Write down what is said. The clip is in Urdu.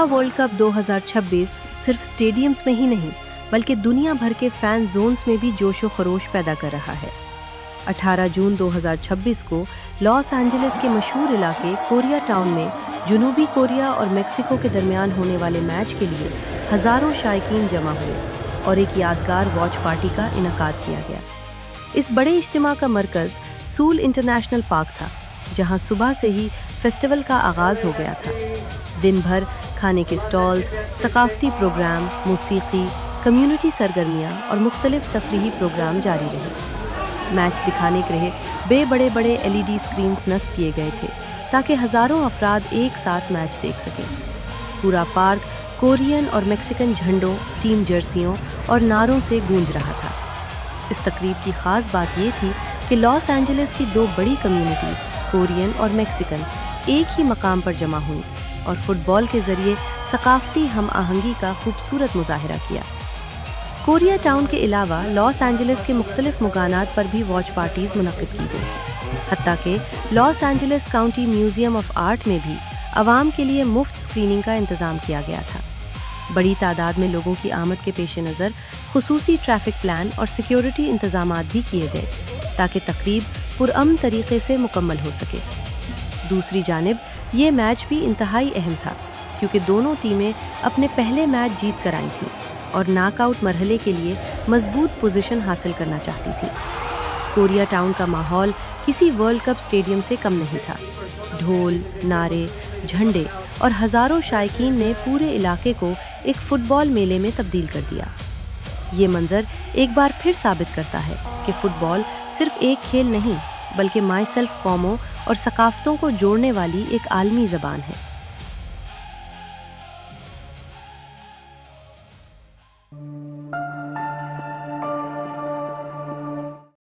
فیفا ورلڈ کپ 2026 صرف سٹیڈیمز میں ہی نہیں بلکہ دنیا بھر کے فین زونز میں بھی جوش و خروش پیدا کر رہا ہے۔ 18 جون 2026 کو لاس اینجلس کے مشہور علاقے کوریا ٹاؤن میں جنوبی کوریا اور میکسیکو کے درمیان ہونے والے میچ کے لیے ہزاروں شائقین جمع ہوئے اور ایک یادگار واچ پارٹی کا انعقاد کیا گیا۔ اس بڑے اجتماع کا مرکز سول انٹرنیشنل پارک تھا، جہاں صبح سے ہی فیسٹیول کا آغاز ہو گیا تھا۔ دن بھر کھانے کے سٹالز، ثقافتی پروگرام، موسیقی، کمیونٹی سرگرمیاں اور مختلف تفریحی پروگرام جاری رہے۔ میچ دکھانے کے لیے بڑے LED اسکرینز نصب کیے گئے تھے تاکہ ہزاروں افراد ایک ساتھ میچ دیکھ سکیں۔ پورا پارک کورین اور میکسیکن جھنڈوں، ٹیم جرسیوں اور نعروں سے گونج رہا تھا۔ اس تقریب کی خاص بات یہ تھی کہ لاس اینجلس کی دو بڑی کمیونٹیز کورین اور میکسیکن ایک ہی مقام پر جمع ہوئیں اور فٹ بال کے ذریعے ثقافتی ہم آہنگی کا خوبصورت مظاہرہ کیا۔ کوریا ٹاؤن کے علاوہ لاس اینجلس کے مختلف مکانات پر بھی واچ پارٹیز منعقد کی گئیں، حتیٰ کہ Los Angeles County Museum of Art میں بھی عوام کے لیے مفت اسکریننگ کا انتظام کیا گیا تھا۔ بڑی تعداد میں لوگوں کی آمد کے پیش نظر خصوصی ٹریفک پلان اور سیکیورٹی انتظامات بھی کیے گئے تاکہ تقریب پرامن طریقے سے مکمل ہو سکے۔ دوسری جانب یہ میچ بھی انتہائی اہم تھا کیونکہ دونوں ٹیمیں اپنے پہلے میچ جیت کر آئی تھیں اور ناک آؤٹ مرحلے کے لیے مضبوط پوزیشن حاصل کرنا چاہتی تھی۔ کوریا ٹاؤن کا ماحول کسی ورلڈ کپ اسٹیڈیم سے کم نہیں تھا۔ ڈھول، نعرے، جھنڈے اور ہزاروں شائقین نے پورے علاقے کو ایک فٹ بال میلے میں تبدیل کر دیا۔ یہ منظر ایک بار پھر ثابت کرتا ہے کہ فٹ بال صرف ایک کھیل نہیں بلکہ مائی سیلف قوموں اور ثقافتوں کو جوڑنے والی ایک عالمی زبان ہے۔